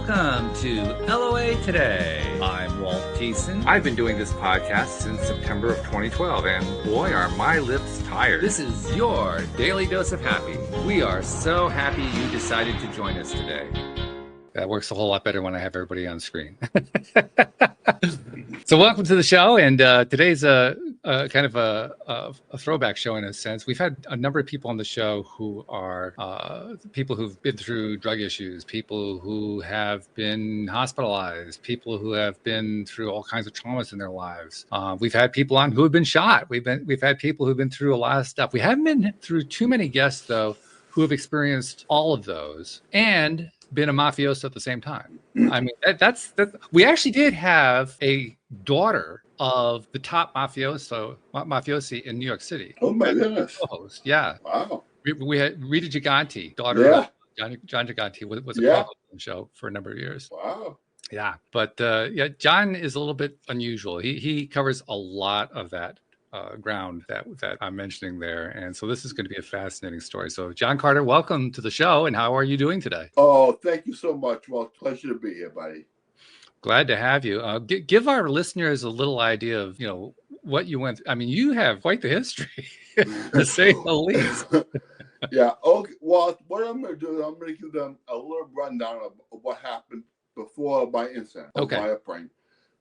Welcome to LOA Today. I'm Walt Thiessen. I've been doing this podcast since September of 2012, and boy, are my lips tired. This is your daily dose of happy. We are so happy you decided to join us today. That works a whole lot better when I have everybody on screen. So welcome to the show, and today's a kind of a throwback show in a sense. We've had a number of people on the show who are people who've been through drug issues, people who have been hospitalized, people who have been through all kinds of traumas in their lives. We've had people on who have been shot. We've had people who've been through a lot of stuff. We haven't been through too many guests though who have experienced all of those and been a mafioso at the same time. I mean, that's we actually did have a daughter of the top mafiosi in New York City. Oh my goodness! Co-host, yeah. Wow. We had Rita Giganti, daughter of John Giganti, was a co-host on the show for a number of years. Wow. Yeah, but John is a little bit unusual. He covers a lot of that ground that I'm mentioning there, and so this is going to be a fascinating story. So John Carter, welcome to the show, and how are you doing today? Oh, thank you so much. Well, pleasure to be here, buddy. Glad to have you. Give our listeners a little idea of what you went through. I mean, you have quite the history, to say the least. Yeah. Okay. Well, what I'm going to do is I'm going to give them a little rundown of what happened before my incident, my upbringing.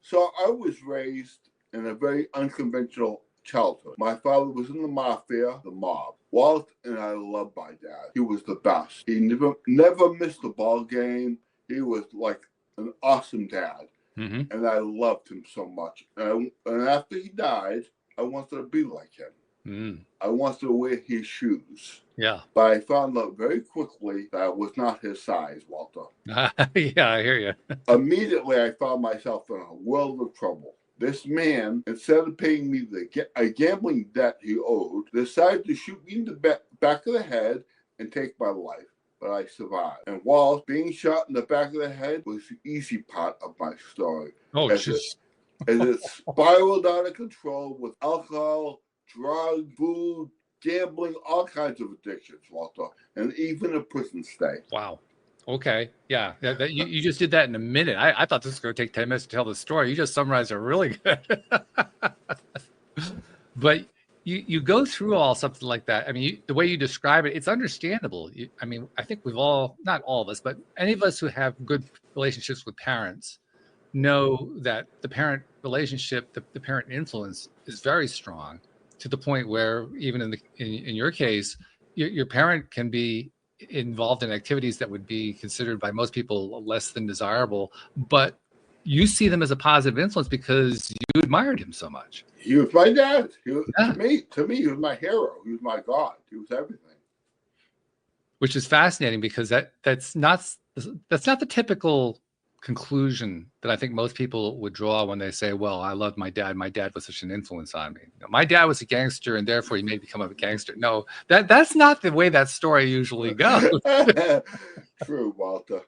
So I was raised in a very unconventional childhood. My father was in the mafia, the mob. Walt and I loved my dad. He was the best. He never missed a ball game. He was like an awesome dad. Mm-hmm. And I loved him so much. And after he died, I wanted to be like him. Mm. I wanted to wear his shoes. Yeah. But I found out very quickly that I was not his size, Walter. Yeah, I hear you. Immediately, I found myself in a world of trouble. This man, instead of paying me a gambling debt he owed, decided to shoot me in the back of the head and take my life. But I survived. And Walt, being shot in the back of the head was the easy part of my story. Oh, as it spiraled out of control with alcohol, drug, food, gambling, all kinds of addictions, Walter, and even a prison stay. Wow. Okay. Yeah. You just did that in a minute. I thought this was going to take 10 minutes to tell the story. You just summarized it really good. But you go through all something like that. I mean, the way you describe it, it's understandable. I mean, I think we've all, not all of us, but any of us who have good relationships with parents know that the parent relationship, the parent influence is very strong to the point where even in your case, your parent can be involved in activities that would be considered by most people less than desirable, but you see them as a positive influence because you admired him so much. He was my dad. To me, he was my hero. He was my God. He was everything. Which is fascinating because that's not the typical conclusion that I think most people would draw when they say, well, I loved my dad. My dad was such an influence on me. My dad was a gangster and therefore he made me become a gangster. No, that's not the way that story usually goes. True, Walter.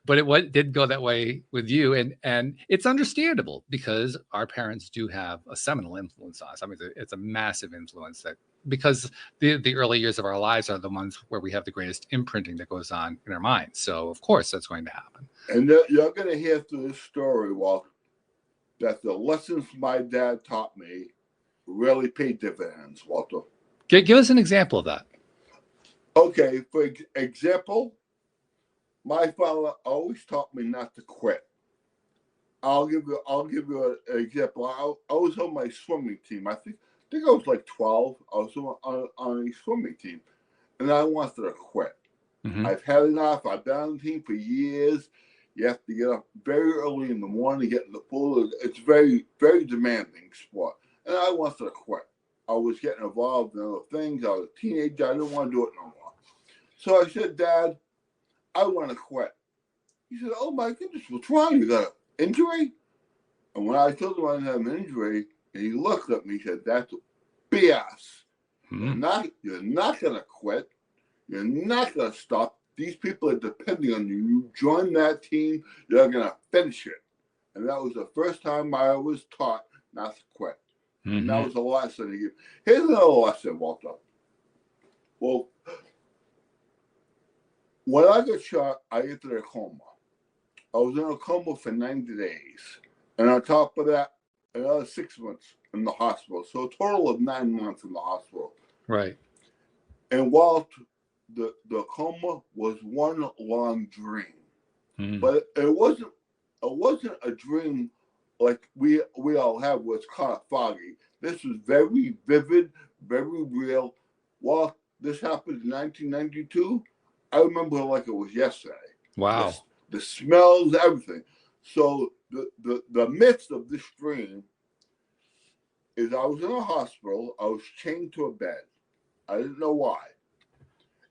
But it did go that way with you. And it's understandable because our parents do have a seminal influence on us. I mean, it's a massive influence because the early years of our lives are the ones where we have the greatest imprinting that goes on in our minds. So, of course, that's going to happen. And you're going to hear through this story, Walt, that the lessons my dad taught me really paid dividends, Walter. Give us an example of that. Okay, for example, my father always taught me not to quit. I'll give you an example. I was on my swimming team. I think I was like 12. I was on a swimming team, and I wanted to quit. Mm-hmm. I've had enough. I've been on the team for years. You have to get up very early in the morning, get in the pool. It's very, very demanding sport, and I wanted to quit. I was getting involved in other things. I was a teenager. I didn't want to do it no more. So I said, Dad, I want to quit. He said, oh my goodness, what's wrong? You got an injury? And when I told him I didn't have an injury, he looked at me and said, that's BS. Mm-hmm. You're not going to quit. You're not going to stop. These people are depending on you. You join that team, you're going to finish it. And that was the first time I was taught not to quit. Mm-hmm. And that was a lesson he gave. Here's another lesson, Walter. Well, When I got shot, I entered a coma. I was in a coma for 90 days. And on top of that, another 6 months in the hospital. So a total of 9 months in the hospital. Right. And Walt, the coma was one long dream. But it wasn't a dream like we all have where it's kind of foggy. This was very vivid, very real. Well, this happened in 1992. I remember it like it was yesterday. Wow. The smells, everything. So the midst of this dream is I was in a hospital. I was chained to a bed. I didn't know why.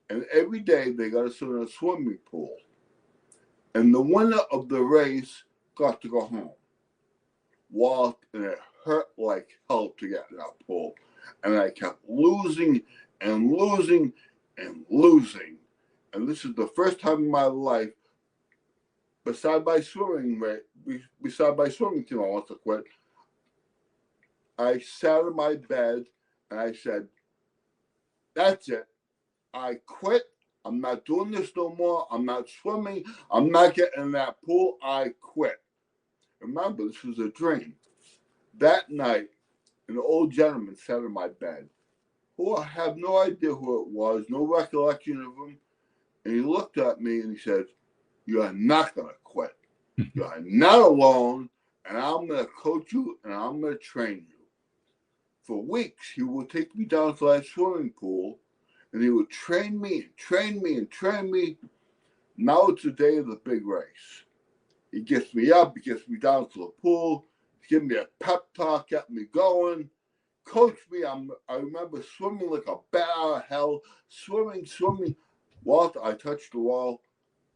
And every day they got us in a swimming pool. And the winner of the race got to go home. Walt, and it hurt like hell to get in that pool. And I kept losing and losing and losing. And this is the first time in my life, beside my swimming team I want to quit, I sat in my bed and I said, that's it. I quit. I'm not doing this no more. I'm not swimming. I'm not getting in that pool. I quit. Remember, this was a dream. That night, an old gentleman sat in my bed, who I have no idea who it was, no recollection of him. And he looked at me and he said, you are not going to quit. You are not alone, and I'm going to coach you and I'm going to train you. For weeks, he would take me down to that swimming pool, and he would train me and train me and train me. Now it's the day of the big race. He gets me up, he gets me down to the pool, he gives me a pep talk, get me going, coach me. I remember swimming like a bat out of hell, swimming. Walter, I touched the wall,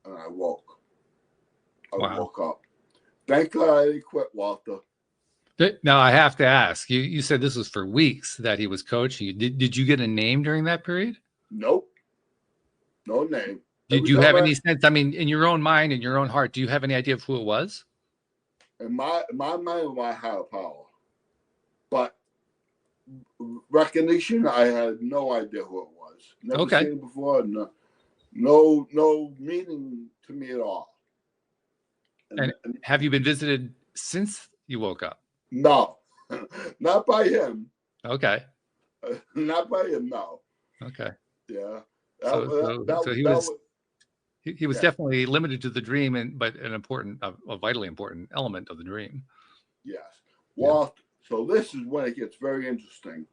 and I woke. I woke up. Thank God I didn't quit, Walter. Now I have to ask, you said this was for weeks that he was coaching you. Did you get a name during that period? Nope. No name. Did you have any sense? I mean, in your own mind, in your own heart, do you have any idea of who it was? In my mind, my higher power. But recognition, I had no idea who it was. Never seen it before. No meaning to me at all. And have you been visited since you woke up? No, not by him. Okay. Not by him, no. Okay. Yeah. So he was definitely limited to the dream, but a vitally important element of the dream. Yes. Well, so this is when it gets very interesting.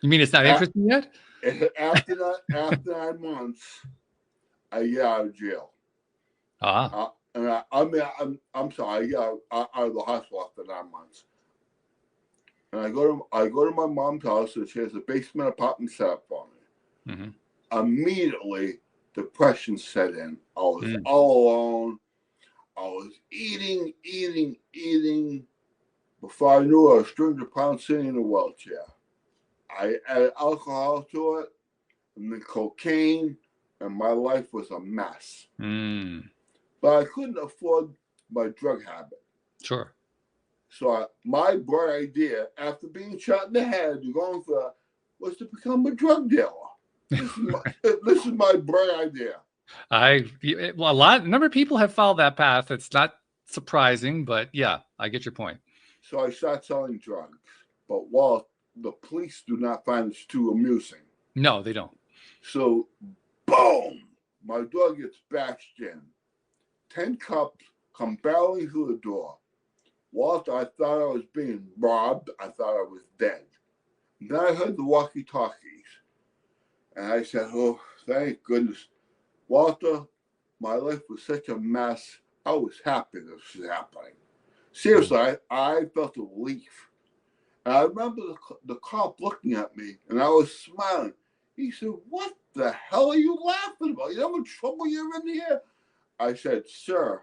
You mean it's not interesting yet? After 9 months, I get out of jail. And I'm sorry, I get out of the hospital after 9 months. And I go to my mom's house, and she has a basement apartment set up for me. Mm-hmm. Immediately, depression set in. I was all alone. I was eating. Before I knew it, I was 300 pounds sitting in a wheelchair. I added alcohol to it, and then cocaine, and my life was a mess. But I couldn't afford my drug habit. Sure. So my bright idea, after being shot in the head and going for that, was to become a drug dealer. This is my bright idea. A number of people have followed that path. It's not surprising, but yeah, I get your point. So I started selling drugs. But the police do not find this too amusing. No, they don't. So, boom, my door gets bashed in. 10 cops come barreling through the door. Walt, I thought I was being robbed. I thought I was dead. And then I heard the walkie-talkies. And I said, oh, thank goodness. Walter, my life was such a mess. I was happy this was happening. Seriously, I felt a relief. And I remember the cop looking at me, and I was smiling. He said, what the hell are you laughing about? You know how much trouble you're in here? I said, sir,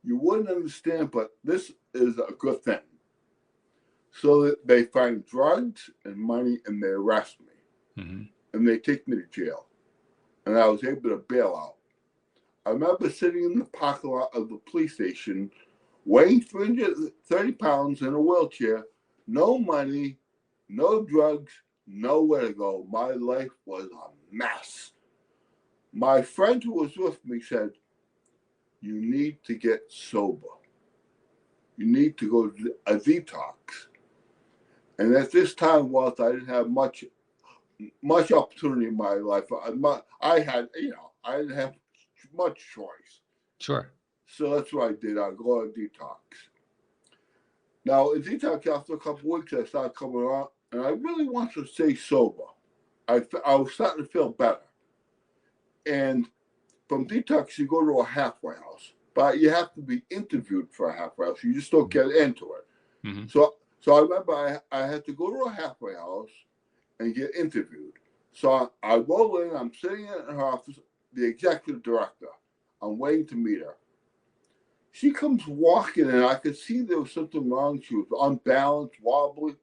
you wouldn't understand, but this is a good thing. So they find drugs and money, and they arrest me. Mm-hmm. And they take me to jail. And I was able to bail out. I remember sitting in the parking lot of the police station, weighing 330 pounds in a wheelchair, no money, no drugs, nowhere to go. My life was a mess. My friend who was with me said, you need to get sober. You need to go to a detox. And at this time, Walt, I didn't have much opportunity in my life. I didn't have much choice. Sure. So that's what I did. I go on a detox. Now, in detox, after a couple of weeks, I started coming around, and I really wanted to stay sober. I was starting to feel better. And from detox, you go to a halfway house, but you have to be interviewed for a halfway house. You just don't get into it. Mm-hmm. So I remember I had to go to a halfway house and get interviewed. So I roll in, I'm sitting in her office, the executive director. I'm waiting to meet her. She comes walking in, I could see there was something wrong. She was unbalanced, wobbly.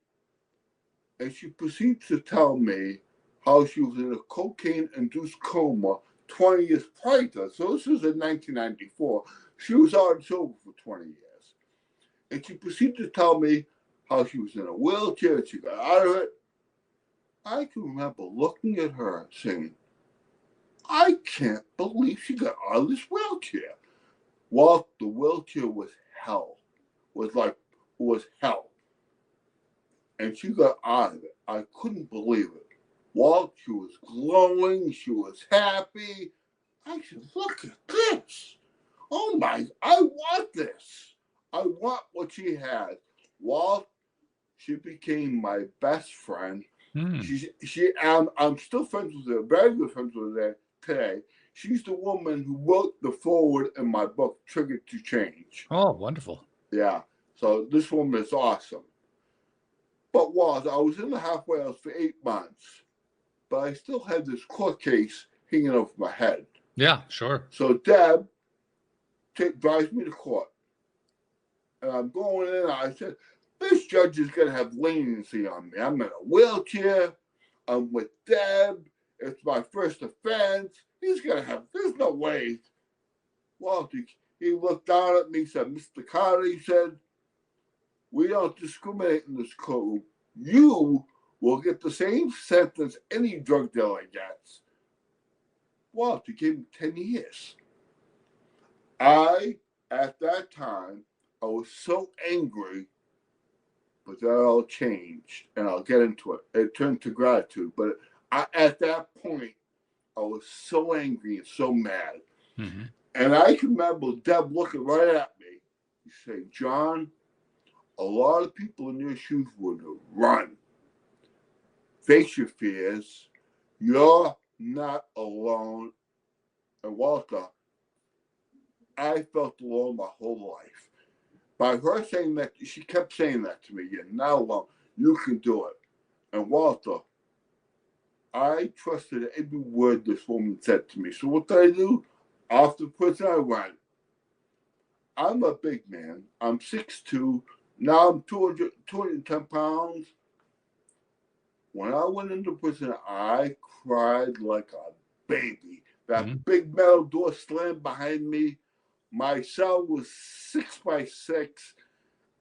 And she proceeds to tell me how she was in a cocaine-induced coma 20 years prior to. So this was in 1994. She was already sober for 20 years. And she proceeded to tell me how she was in a wheelchair and she got out of it. I can remember looking at her saying, I can't believe she got out of this wheelchair. Well, the wheelchair was hell. Was hell. And she got out of it. I couldn't believe it. Walt, she was glowing. She was happy. I said, look at this. Oh my, I want this. I want what she had. Walt, she became my best friend. I'm still friends with her, very good friends with her today. She's the woman who wrote the foreword in my book, Triggered to Change. Oh, wonderful. Yeah. So this woman is awesome. But I was in the halfway house for 8 months, but I still had this court case hanging over my head. Yeah, sure. So Deb drives me to court. And I'm going in, I said, this judge is going to have leniency on me. I'm in a wheelchair. I'm with Deb. It's my first offense. He's going to have, there's no way. Well, he looked down at me, said, Mr. Carter, he said, we don't discriminate in this code. You will get the same sentence any drug dealer gets. Well, he gave me 10 years. At that time, I was so angry, but that all changed, and I'll get into it. It turned to gratitude, but at that point, I was so angry and so mad. Mm-hmm. And I can remember Deb looking right at me. He said, John, a lot of people in your shoes would run. Face your fears. You're not alone. And Walter, I felt alone my whole life. By her saying that, she kept saying that to me, you're not alone. You can do it. And Walter, I trusted every word this woman said to me. So what did I do? After prison, I went. I'm a big man. I'm 6'2". Now I'm 210 pounds. When I went into prison, I cried like a baby. That big metal door slammed behind me. My cell was 6 by 6.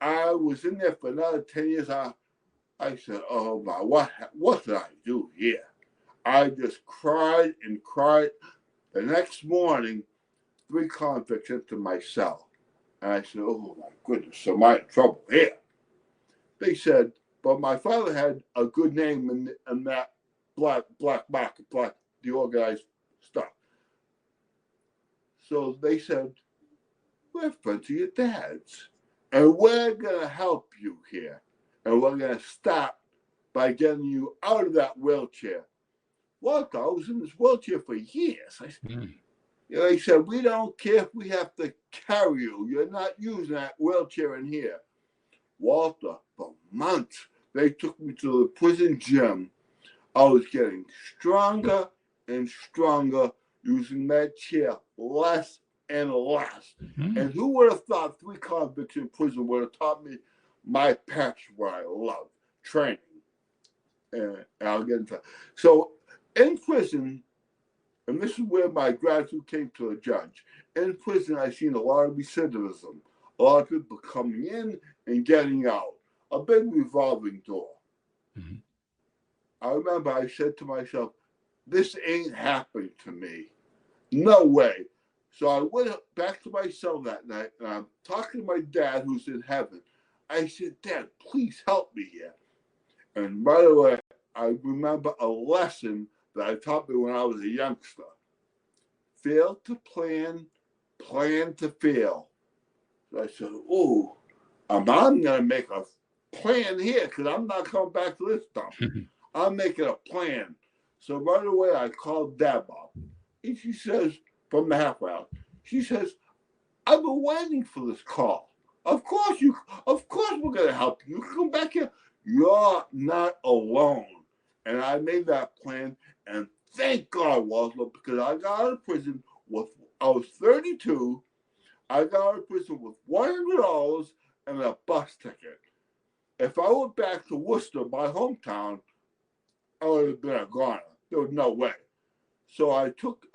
I was in there for another 10 years. I said, oh my, what did I do here? I just cried and cried. The next morning, 3 convicts entered my cell. And I said, oh my goodness, so am I in trouble here? They said, but my father had a good name in that black market, the organized stuff. So they said, we're friends of your dad's. And we're going to help you here. And we're going to start by getting you out of that wheelchair. Walter, I was in this wheelchair for years. They said, we don't care if we have to carry you. You're not using that wheelchair in here. Walter, for months, they took me to the prison gym. I was getting stronger and stronger using that chair less and less. And who would have thought 3 convicts in prison would have taught me my passion, what I love, training. And I'll get into that. So in prison, and this is where my gratitude came to the judge. In prison, I've seen a lot of recidivism, a lot of people coming in and getting out, a big revolving door. I remember I said to myself, this ain't happening to me. No way. So I went back to my cell that night, and I'm talking to my dad, who's in heaven. I said, Dad, please help me here. And right away, I remember a lesson that I taught me when I was a youngster. Fail to plan, plan to fail. So I said, ooh, I'm going to make a plan here because I'm not coming back to this dump. I'm making a plan. So right away, I called Deb up. And she says, from the halfway house, she says, I've been waiting for this call. Of course we're going to help you. Come back here. You're not alone. And I made that plan. And thank God, Walter, because I got out of prison I was 32. I got out of prison with $100 and a bus ticket. If I went back to Worcester, my hometown, I would have been a goner. There was no way. So I took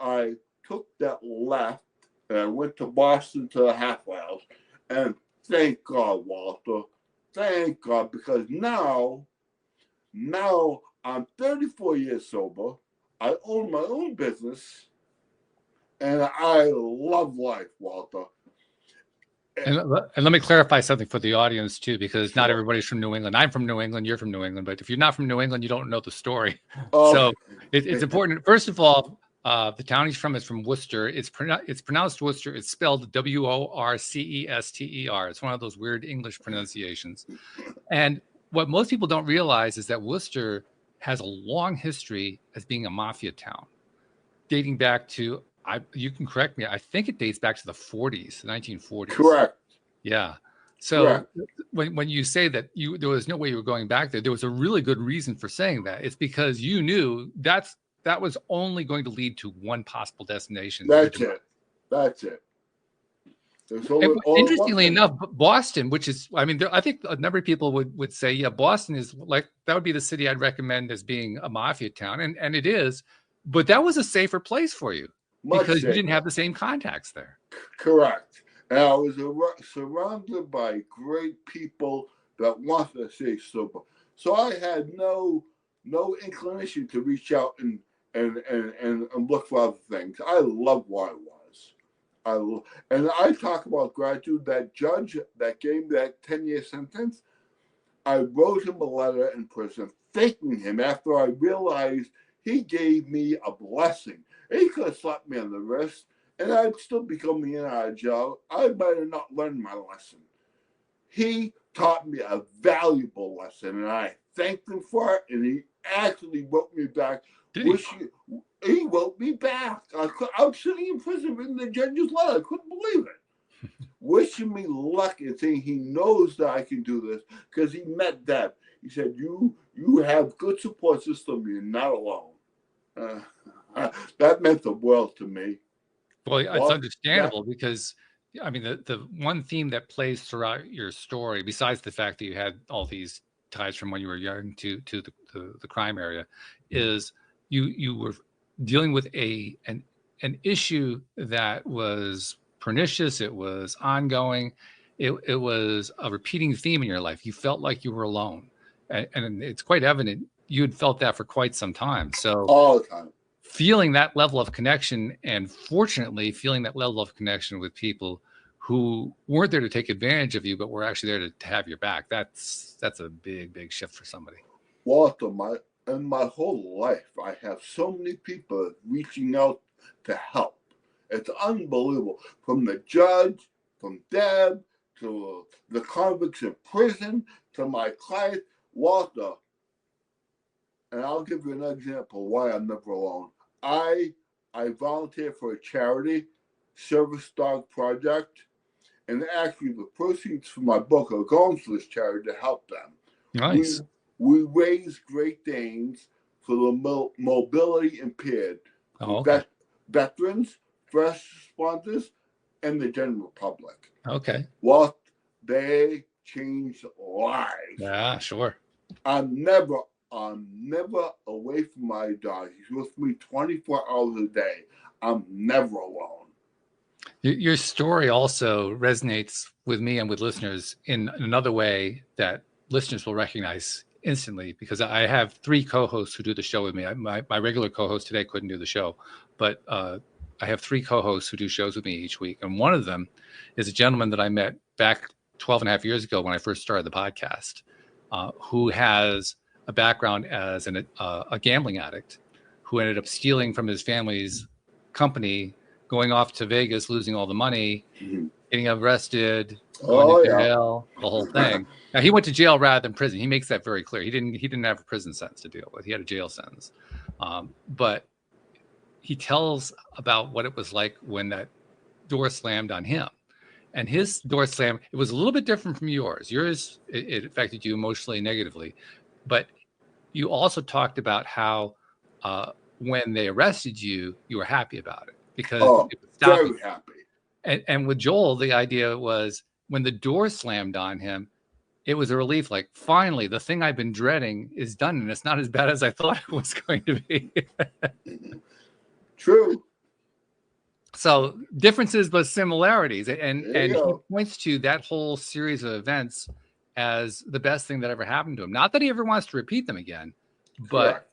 that left and I went to Boston to the halfway house. And thank God, Walter. Thank God, because now I'm 34 years sober. I own my own business. And I love life, Walter. And let me clarify something for the audience too, because not everybody's from New England. I'm from New England. You're from New England. But if you're not from New England, you don't know the story. So it's important. First of all, the town he's from is from Worcester. It's pronounced Worcester. It's spelled Worcester. It's one of those weird English pronunciations. And what most people don't realize is that Worcester has a long history as being a mafia town, dating back to, you can correct me, I think it dates back to the 40s, the 1940s. Correct. Yeah. So when you say that there was no way you were going back there was a really good reason for saying that. It's because you knew that was only going to lead to one possible destination. That's it. Interestingly enough, Boston, which is, I think a number of people would say, yeah, Boston is like, that would be the city I'd recommend as being a mafia town. And it is, but that was a safer place for you. Because you didn't have the same contacts there. Correct. And I was surrounded by great people that wanted to stay sober. So I had no inclination to reach out and look for other things. I love where I was. And I talk about gratitude. That judge that gave me that 10-year sentence, I wrote him a letter in prison thanking him after I realized he gave me a blessing. He could have slapped me on the wrist, and I'd still be coming in and out of jail. I might have not learned my lesson. He taught me a valuable lesson, and I thanked him for it, and he actually wrote me back. He wrote me back. I was sitting in prison reading the judge's letter. I couldn't believe it. Wishing me luck and saying he knows that I can do this because he met Deb. He said, you have good support system. You're not alone. That meant the world to me. Well, it's understandable because, the one theme that plays throughout your story, besides the fact that you had all these ties from when you were young to the crime area, is you were dealing with an issue that was pernicious. It was ongoing. It was a repeating theme in your life. You felt like you were alone, and it's quite evident you had felt that for quite some time. So all the time. Feeling that level of connection, and fortunately feeling that level of connection with people who weren't there to take advantage of you, but were actually there to have your back. That's a big shift for somebody. Walter, in my whole life, I have so many people reaching out to help. It's unbelievable. From the judge, from Deb, to the convicts in prison, to my client, Walter. And I'll give you an example why I'm never alone. I volunteer for a charity, Service Dog Project, and actually the proceeds from my book are going to this charity to help them. Nice. We raise Great Danes for the mobility impaired, veterans, first responders, and the general public. Okay. Well, they change lives. Yeah, sure. I'm never away from my dog. He's with me 24 hours a day. I'm never alone. Your story also resonates with me and with listeners in another way that listeners will recognize instantly, because I have 3 co-hosts who do the show with me. My regular co-host today couldn't do the show, but I have 3 co-hosts who do shows with me each week. And one of them is a gentleman that I met back 12 and a half years ago when I first started the podcast, who has a background as a gambling addict who ended up stealing from his family's company, going off to Vegas, losing all the money, getting arrested, going to jail, the whole thing. Now, he went to jail rather than prison. He makes that very clear. He didn't have a prison sentence to deal with. He had a jail sentence. But he tells about what it was like when that door slammed on him. And his door slam, it was a little bit different from yours. Yours, it affected you emotionally negatively. But you also talked about how when they arrested you, you were happy about it because it was stopping. Very happy. And with Joel, the idea was when the door slammed on him, it was a relief. Like, finally, the thing I've been dreading is done, and it's not as bad as I thought it was going to be. True. So differences, but similarities. And he points to that whole series of events as the best thing that ever happened to him. Not that he ever wants to repeat them again, but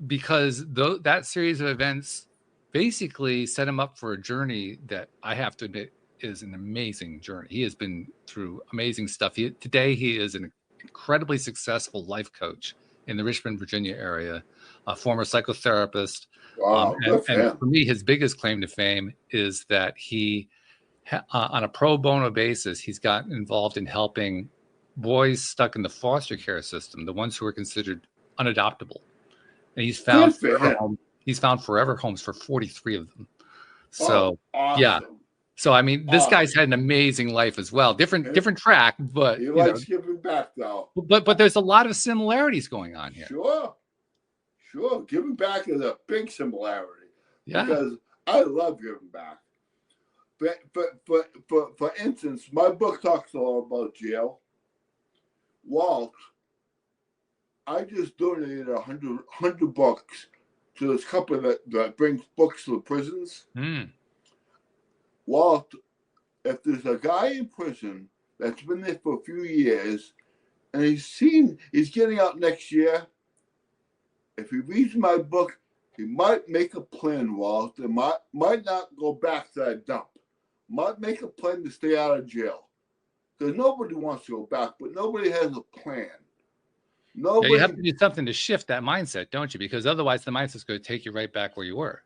because that series of events basically set him up for a journey that I have to admit is an amazing journey. He has been through amazing stuff. Today he is an incredibly successful life coach in the Richmond, Virginia area, a former psychotherapist. Wow, and for me, his biggest claim to fame is that he, on a pro bono basis, he's gotten involved in helping boys stuck in the foster care system, the ones who are considered unadoptable. And he's found forever homes for 43 of them. So awesome. Yeah. So I mean, this guy's had an amazing life as well. Different track, but he likes giving back though. But there's a lot of similarities going on here. Sure. Giving back is a big similarity. Yeah. Because I love giving back. For instance, my book talks a lot about jail. Walt, I just donated 100 books to this company that brings books to the prisons. Walt, if there's a guy in prison that's been there for a few years and he's getting out next year, if he reads my book, he might make a plan, Walt, and might not go back to that dump. Might make a plan to stay out of jail. Because nobody wants to go back, but nobody has a plan. You have to do something to shift that mindset, don't you? Because otherwise the mindset's going to take you right back where you were.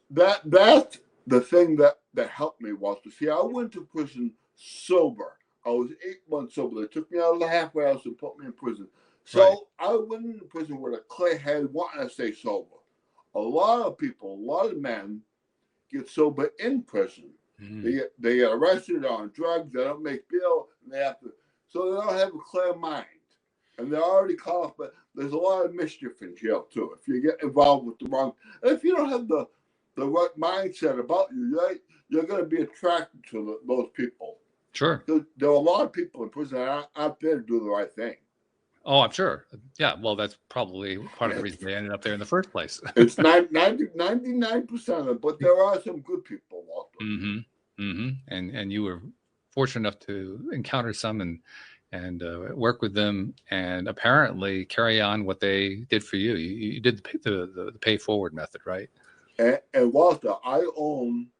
That's the thing that helped me, Walter. See, I went to prison sober. I was 8 months sober. They took me out of the halfway house and put me in prison. So I went into prison with a clear head, wanting to stay sober. A lot of men get sober in prison. They get arrested on drugs. They don't make bail, and they don't have a clear mind, and they're already caught up. But there's a lot of mischief in jail too. If you get involved with the wrong, if you don't have the right mindset about you, you're going to be attracted to those people. Sure. There are a lot of people in prison out there to do the right thing. Oh, I'm sure. Yeah, well, that's probably part of the reason they ended up there in the first place. It's 99% of them, but there are some good people, Walter. And you were fortunate enough to encounter some and work with them and apparently carry on what they did for you. You did the pay forward method, right? And Walter, I own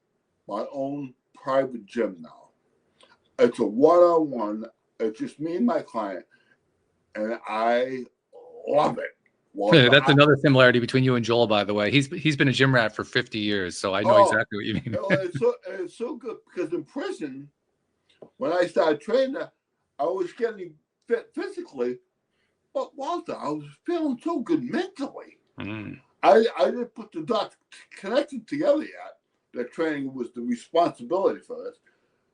my own private gym now. It's a one-on-one. It's just me and my client. And I love it. Walter, that's another similarity between you and Joel, by the way. He's been a gym rat for 50 years, so I know exactly what you mean. It's so good because in prison, when I started training, I was getting fit physically, but Walter, I was feeling so good mentally. I didn't put the dots connected together yet. That training was the responsibility for this.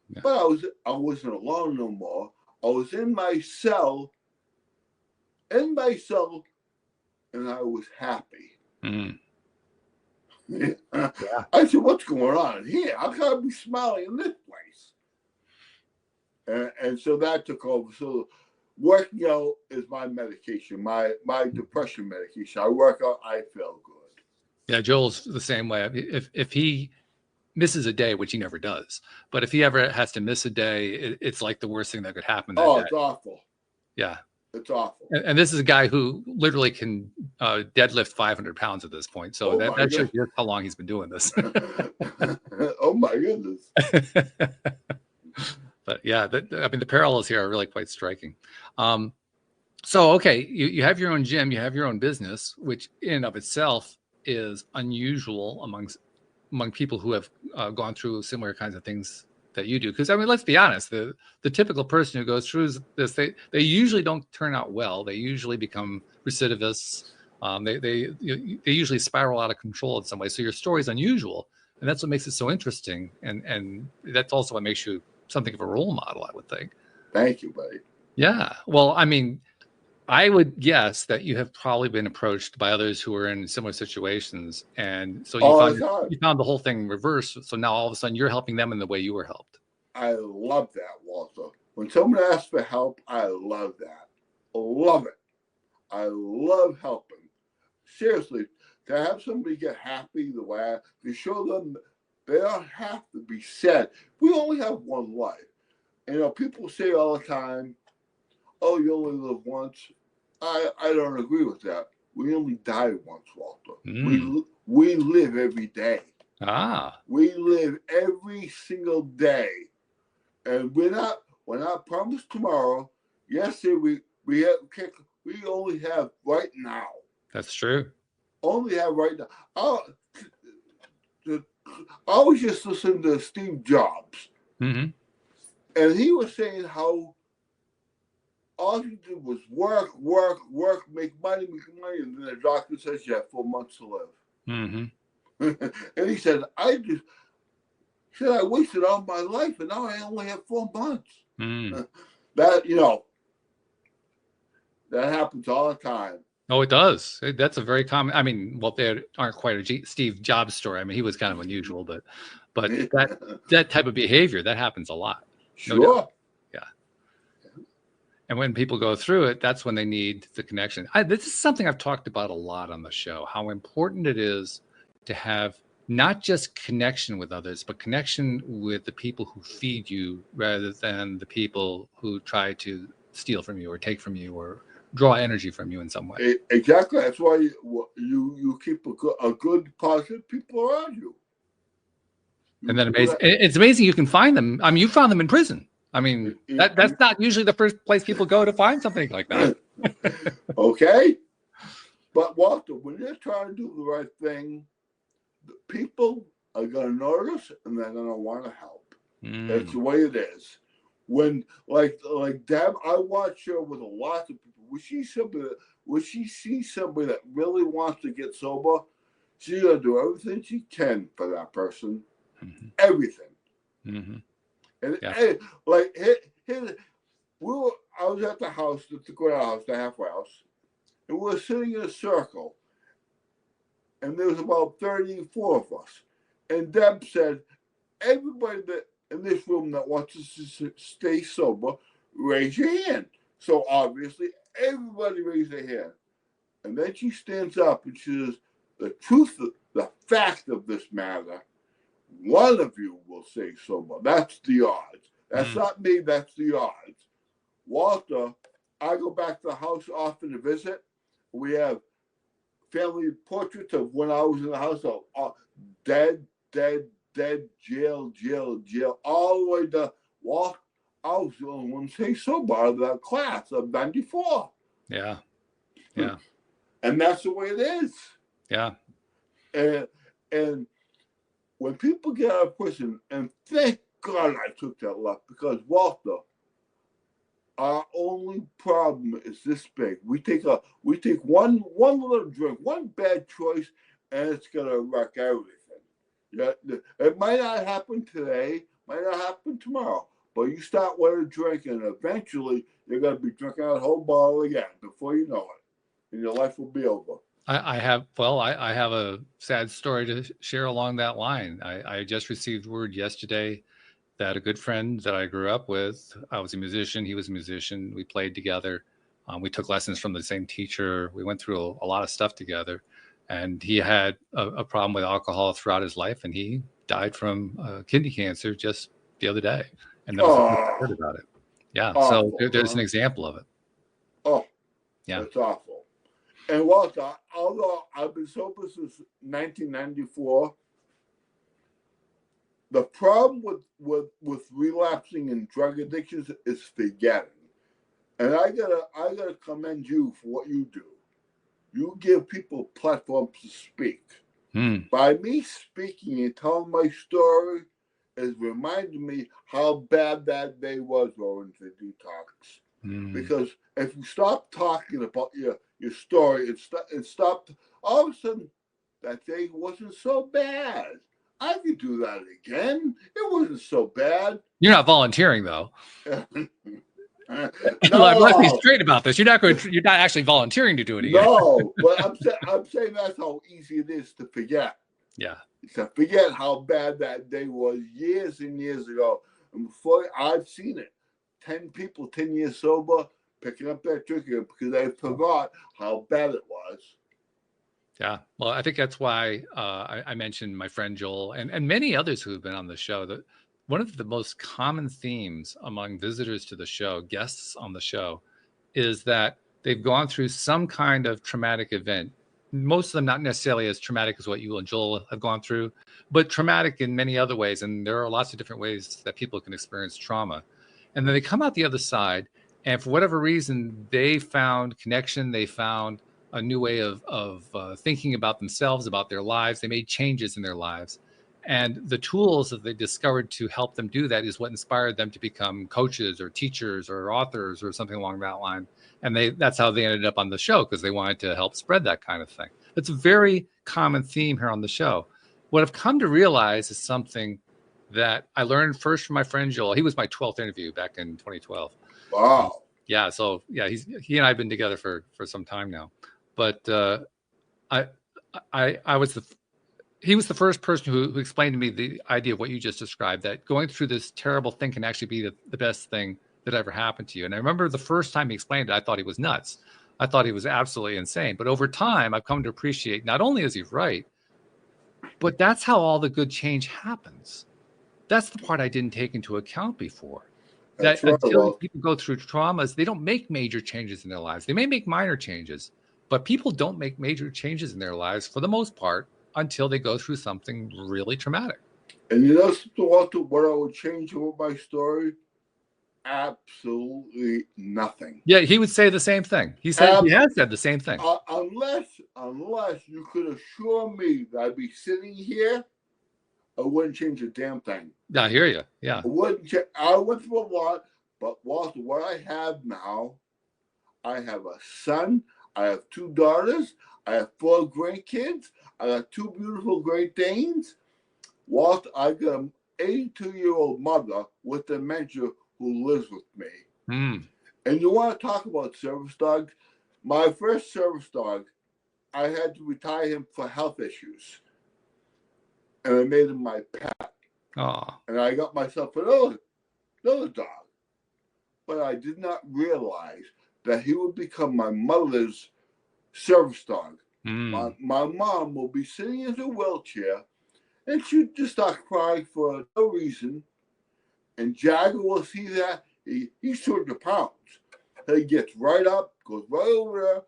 Yeah. But I wasn't alone no more. I was in my cell, and I was happy. I said, what's going on here? How can I be smiling in this place? And so that took over. So working out is my medication, my depression medication. I work out, I feel good. Yeah, Joel's the same way. If he misses a day, which he never does, but if he ever has to miss a day, it's like the worst thing that could happen. It's awful. Yeah. It's awful. And this is a guy who literally can deadlift 500 pounds at this point. So that shows you how long he's been doing this. Oh my goodness. But yeah, I mean, the parallels here are really quite striking. So, okay, you have your own gym, you have your own business, which in and of itself is unusual among people who have gone through similar kinds of things that you do. Because I mean, let's be honest, the typical person who goes through this, they usually don't turn out well. They usually become recidivists. They usually spiral out of control in some way. So your story is unusual, and that's what makes it so interesting. And that's also what makes you something of a role model, I would think. Thank you, buddy. Yeah. Well, I mean, I would guess that you have probably been approached by others who are in similar situations, and so you found the whole thing reversed. So now all of a sudden you're helping them in the way you were helped. I love that, Walter. When someone asks for help, I love that. Love it. I love helping. Seriously, to have somebody get happy the way to show them they don't have to be sad. We only have one life. You know, people say all the time, "Oh, you only live once." I don't agree with that. We only die once, Walter. We live every day. We live every single day, and we're not promised tomorrow. Yesterday we only have right now. That's true. Only have right now. I was just listening to Steve Jobs, and he was saying how all he did was work, make money, and then the doctor says you have 4 months to live. And he said, I wasted all my life, and now I only have 4 months. That, you know, that happens all the time. Oh, it does. That's a very common. I mean, well, there aren't quite a Steve Jobs story. I mean, he was kind of unusual, but that type of behavior that happens a lot. Sure. No, yeah. And when people go through it, that's when they need the connection. This is something I've talked about a lot on the show, how important it is to have not just connection with others, but connection with the people who feed you rather than the people who try to steal from you or take from you or draw energy from you in some way. Exactly. That's why you keep a good, positive people around you. And then it's amazing you can find them. I mean, you found them in prison. I mean, that's not usually the first place people go to find something like that. Okay. But Walter, when you're trying to do the right thing, the people are going to notice and they're going to want to help. That's the way it is. When, like Deb, I watch her with a lot of people. When she sees somebody that really wants to get sober, she's going to do everything she can for that person. Everything. And I was at the house, the Corral house, the halfway house, and we were sitting in a circle, and there was about 34 of us. And Deb said, everybody that in this room that wants to stay sober, raise your hand. So obviously, everybody raised their hand. And then she stands up and she says, the truth, the fact of this matter, one of you will stay sober. That's the odds. That's not me, that's the odds. Walter, I go back to the house often to visit. We have family portraits of when I was in the house, of dead, jail, all the way to Walt. I was the only one to stay sober out of that class of 94. Yeah. And that's the way it is. Yeah. And when people get out of prison, and thank God I took that left, because Walter, our only problem is this big. We take one little drink, one bad choice, and it's gonna wreck everything. Yeah, it might not happen today, might not happen tomorrow, but you start with a drink, and eventually you're gonna be drinking that whole bottle again before you know it, and your life will be over. I have a sad story to share along that line. I just received word yesterday that a good friend that I grew up with, I was a musician, he was a musician, we played together, we took lessons from the same teacher, we went through a lot of stuff together, and he had a problem with alcohol throughout his life, and he died from kidney cancer just the other day, and that was the first I heard about it. Yeah, so there's an example of it. Oh, Yeah. it's awful. And Walter, although I've been sober since 1994, the problem with relapsing in drug addictions is forgetting. And I gotta commend you for what you do. You give people platforms to speak. By me speaking and telling my story, is reminding me how bad that day was going to detox. Because if you stop talking about your story and stopped, all of a sudden that day wasn't so bad. I could do that again. It wasn't so bad. You're not volunteering though. No. Let's be straight about this. You're not actually volunteering to do it again. No, but I'm saying that's how easy it is to forget. Yeah. To forget how bad that day was years and years ago. And before I've seen it, 10 people 10 years sober picking up that drinking because they forgot how bad it was. Yeah. Well, I think that's why I mentioned my friend Joel and many others who have been on the show. That one of the most common themes among visitors to the show, guests on the show, is that they've gone through some kind of traumatic event. Most of them not necessarily as traumatic as what you and Joel have gone through, but traumatic in many other ways. And there are lots of different ways that people can experience trauma. And then they come out the other side, and for whatever reason, they found connection. They found a new way of thinking about themselves, about their lives. They made changes in their lives. And the tools that they discovered to help them do that is what inspired them to become coaches or teachers or authors or something along that line. And that's how they ended up on the show, because they wanted to help spread that kind of thing. It's a very common theme here on the show. What I've come to realize is something that I learned first from my friend Joel. He was my 12th interview back in 2012. Wow. Yeah. So yeah, he and I have been together for some time now. But he was the first person who explained to me the idea of what you just described, that going through this terrible thing can actually be the best thing that ever happened to you. And I remember the first time he explained it, I thought he was nuts. I thought he was absolutely insane. But over time, I've come to appreciate not only is he right, but that's how all the good change happens. That's the part I didn't take into account before. That's That right, until people go through traumas, they don't make major changes in their lives. They may make minor changes, but people don't make major changes in their lives for the most part until they go through something really traumatic. And you know what I would change about my story? Absolutely nothing. Yeah, he would say the same thing. He has said the same thing. Unless you could assure me that I'd be sitting here, I wouldn't change a damn thing. I hear you. Yeah. I went through a lot, but Walter, what I have now, I have a son, I have 2 daughters, I have 4 grandkids, I got 2 beautiful Great Danes. Walter, I got an 82-year-old mother with dementia who lives with me. And you want to talk about service dogs? My first service dog, I had to retire him for health issues. And I made him my pet. Oh. And I got myself another dog. But I did not realize that he would become my mother's service dog. My mom will be sitting in her wheelchair, and she'd just start crying for no reason. And Jagger will see that. He's 200 pounds. He gets right up, goes right over there,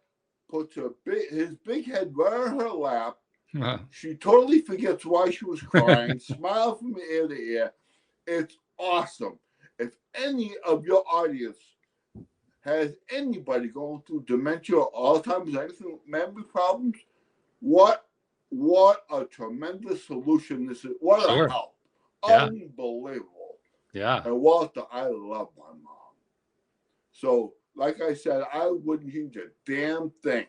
puts his big head right on her lap. She totally forgets why she was crying, smile from ear to ear. It's awesome. If any of your audience has anybody going through dementia or Alzheimer's, anything, memory problems, what a tremendous solution this is. What a help. Yeah. Unbelievable. Yeah. And Walter, I love my mom. So, like I said, I wouldn't change a damn thing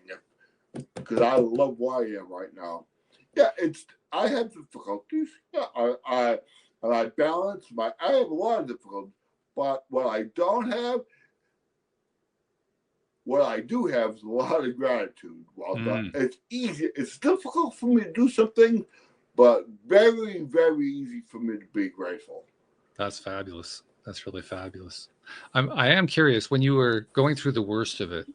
because I love who I am right now. Yeah, I have difficulties. Yeah, I balance I have a lot of difficulties, but what I do have is a lot of gratitude, Walter. It's easy. It's difficult for me to do something, but very, very easy for me to be grateful. That's fabulous. That's really fabulous. I am curious, when you were going through the worst of it,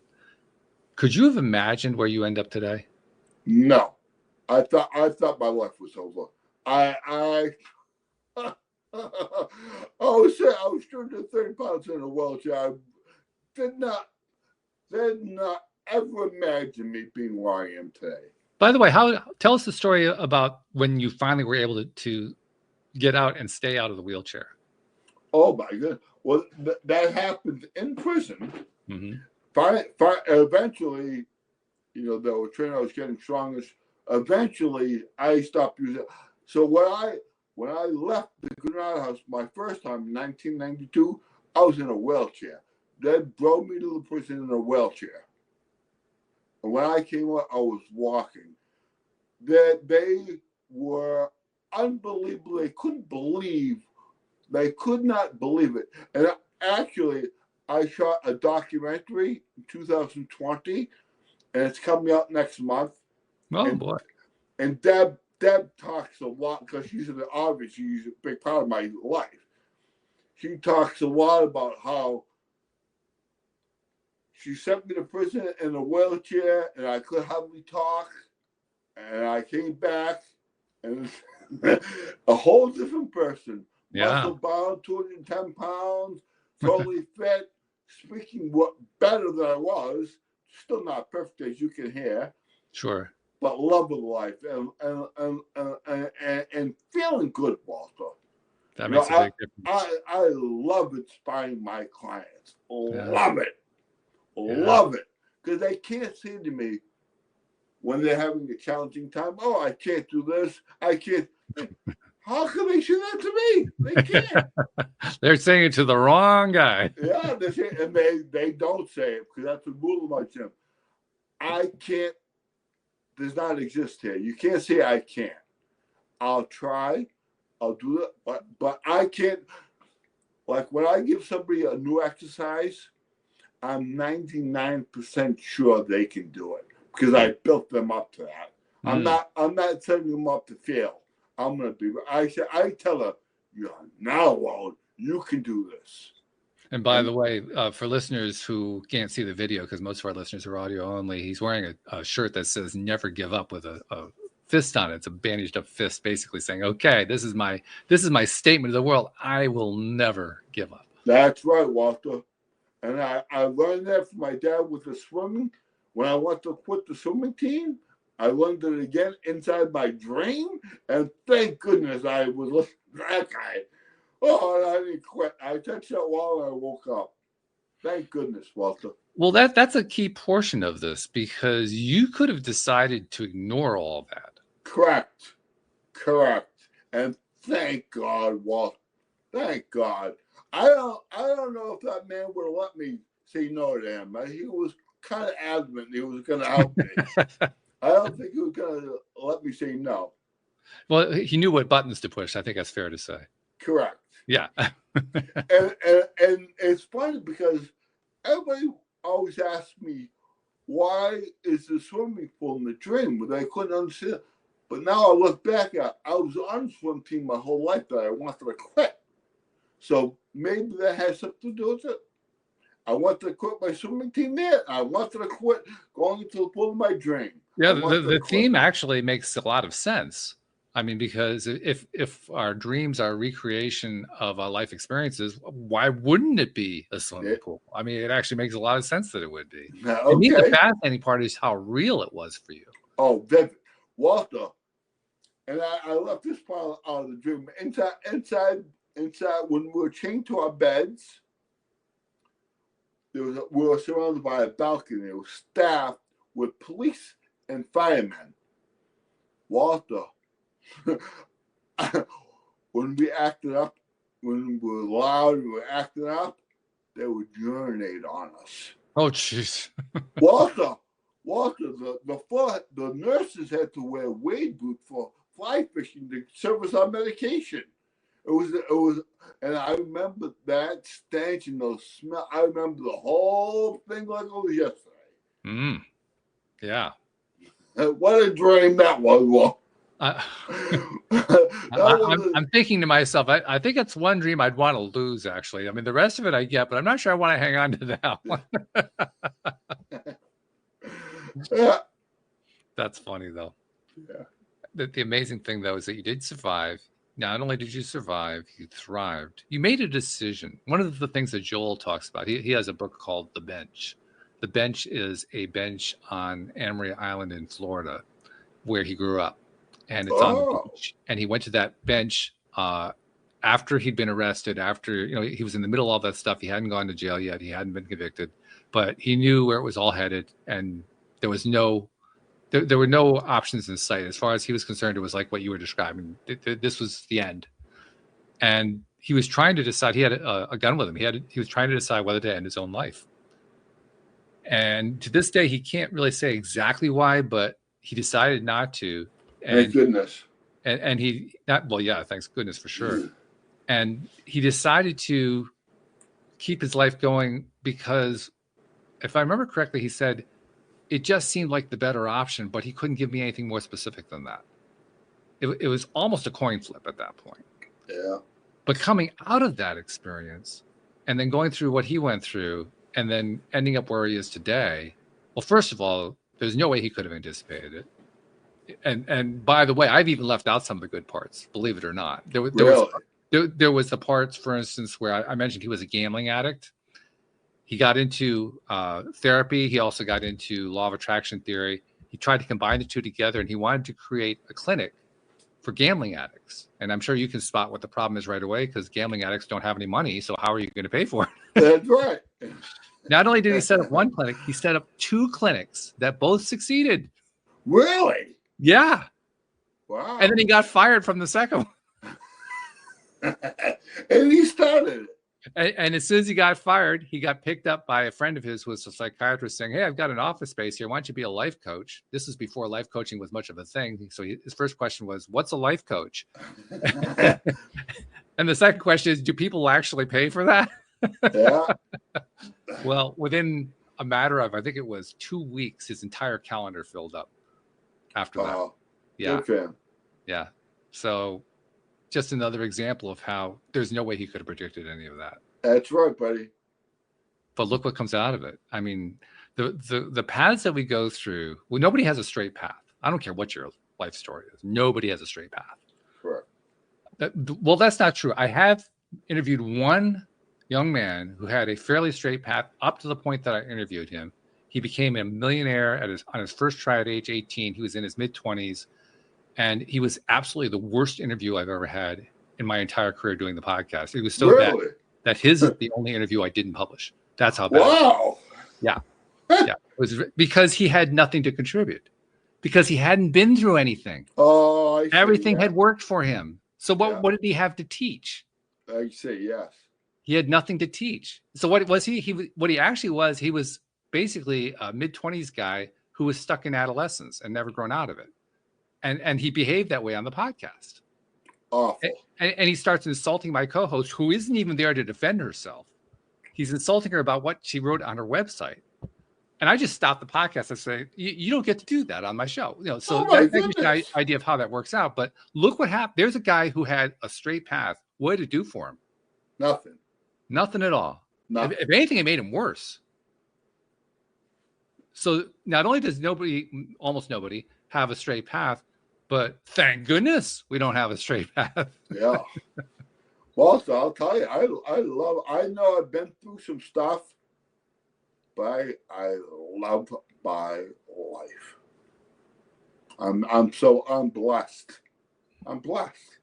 could you have imagined where you end up today? No. I thought my life was over. I was 230 pounds in a wheelchair. I did not they'd not ever imagine me being where I am today. By the way, tell us the story about when you finally were able to get out and stay out of the wheelchair. Oh my goodness! Well, that happened in prison. Mm-hmm. Eventually, they were training. I was getting stronger. Eventually, I stopped using it. So when I left the Granada House my first time in 1992, I was in a wheelchair. They brought me to the prison in a wheelchair. And when I came out, I was walking. They were unbelievable. They could not believe it. And actually, I shot a documentary in 2020, and it's coming out next month. Oh, boy. And Deb talks a lot, because she's a big part of my life. She talks a lot about how she sent me to prison in a wheelchair, and I could hardly talk. And I came back, and a whole different person. Yeah. Muscle bound, 210 pounds, totally fit, speaking better than I was. Still not perfect, as you can hear. Sure. But love of life and feeling good, Walter. That makes a big difference. I love inspiring my clients. Yeah. Love it. Love it. Because they can't say to me when they're having a challenging time, oh, I can't do this. I can't. How can they say that to me? They can't. They're saying it to the wrong guy. Yeah, they say, and they don't say it, because that's a rule of my gym. I can't. Does not exist here. You can't say I can't. I'll try. I'll do it, but I can't. Like when I give somebody a new exercise, I'm 99% sure they can do it, because I built them up to that. I'm not setting them up to fail. I'm gonna be. I tell her, now, Walt, you can do this. And by the way, for listeners who can't see the video, because most of our listeners are audio only, he's wearing a shirt that says "Never Give Up" with a fist on it. It's a bandaged up fist, basically saying, "Okay, this is my statement to the world. I will never give up." That's right, Walter. And I learned that from my dad with the swimming. When I wanted to quit the swimming team, I learned it again inside my dream. And thank goodness I was listening to that guy. Oh, and I didn't quit. I touched that wall and I woke up. Thank goodness, Walter. Well, that's a key portion of this, because you could have decided to ignore all that. Correct. And thank God, Walter. Thank God. I don't know if that man would have let me say no to him. He was kind of adamant he was going to help me. I don't think he was going to let me say no. Well, he knew what buttons to push. I think that's fair to say. Correct. Yeah. and it's funny, because everybody always asks me, why is the swimming pool in the dream? But I couldn't understand. But now I look back at, I was on the swim team my whole life that I wanted to quit. So maybe that has something to do with it. I wanted to quit my swimming team there. I wanted to quit going into the pool of my dream. Yeah, the theme actually makes a lot of sense. I mean, because if our dreams are recreation of our life experiences, why wouldn't it be a swimming pool? I mean, it actually makes a lot of sense that it would be. Okay. To me, the fascinating part is how real it was for you. Oh, vivid. Walter. And I left this part out of the dream. Inside, when we were chained to our beds, we were surrounded by a balcony. It was staffed with police and firemen. Walter, when we acted up, when we were loud and we were acting up, they would urinate on us. Oh, jeez. Walter, the nurses had to wear wade boots for fly fishing to service our medication. It was, and I remember that stench and those smell. I remember the whole thing like it was yesterday. Yeah. What a dream that was, Walt. I'm thinking to myself, I think it's one dream I'd want to lose, actually. I mean, the rest of it I get, but I'm not sure I want to hang on to that one. Yeah. That's funny, though. Yeah. The amazing thing, though, is that you did survive. Not only did you survive, you thrived. You made a decision. One of the things that Joel talks about, he has a book called The Bench. The bench is a bench on Anna Maria Island in Florida, where he grew up, and it's on the beach. And he went to that bench after he'd been arrested. After he was in the middle of all that stuff. He hadn't gone to jail yet. He hadn't been convicted, but he knew where it was all headed, and there was there were no options in sight as far as he was concerned. It was like what you were describing. This was the end, and he was trying to decide. He had a gun with him. He was trying to decide whether to end his own life. And to this day, he can't really say exactly why, but he decided not to. And, thank goodness. And he thanks goodness for sure. And he decided to keep his life going because, if I remember correctly, he said it just seemed like the better option, but he couldn't give me anything more specific than that. It was almost a coin flip at that point. Yeah. But coming out of that experience and then going through what he went through and then ending up where he is today, well, first of all, there's no way he could have anticipated it. And by the way, I've even left out some of the good parts, believe it or not. There was the parts, for instance, where I mentioned he was a gambling addict. He got into therapy. He also got into law of attraction theory. He tried to combine the two together, and he wanted to create a clinic for gambling addicts. And I'm sure you can spot what the problem is right away, because gambling addicts don't have any money. So how are you going to pay for it? That's right. Not only did he set up one clinic, he set up 2 clinics that both succeeded. Really? Yeah. Wow. And then he got fired from the second one. And he started it. And as soon as he got fired, he got picked up by a friend of his who was a psychiatrist saying, "Hey, I've got an office space here. Why don't you be a life coach?" This is before life coaching was much of a thing. So his first question was, "What's a life coach?" And the second question is, do people actually pay for that? Yeah. Well, within a matter of, I think it was 2 weeks, his entire calendar filled up after that. Yeah. Good for him. Yeah. So just another example of how there's no way he could have predicted any of that. That's right, buddy. But look what comes out of it. I mean, the paths that we go through, well, nobody has a straight path. I don't care what your life story is. Nobody has a straight path. Correct. Well, that's not true. I have interviewed one young man who had a fairly straight path up to the point that I interviewed him. He became a millionaire on his first try at age 18. He was in his mid-20s. And he was absolutely the worst interview I've ever had in my entire career doing the podcast. It was so bad that his is the only interview I didn't publish. That's how bad. Wow. Yeah. Yeah. It was because he had nothing to contribute, because he hadn't been through anything. Oh, I see, everything had worked for him. So what did he have to teach? I see, yes. He had nothing to teach. So what was he? What he actually was, he was basically a mid-20s guy who was stuck in adolescence and never grown out of it. And he behaved that way on the podcast. Awful. And he starts insulting my co-host, who isn't even there to defend herself. He's insulting her about what she wrote on her website. And I just stopped the podcast and say, you don't get to do that on my show. So that gives you an idea of how that works out. But look what happened. There's a guy who had a straight path. What did it do for him? Nothing. Nothing at all. Nothing. If anything, it made him worse. So not only does almost nobody have a straight path, but thank goodness we don't have a straight path. Yeah. Well, so I'll tell you, I know I've been through some stuff, but I love my life. I'm blessed. I'm blessed.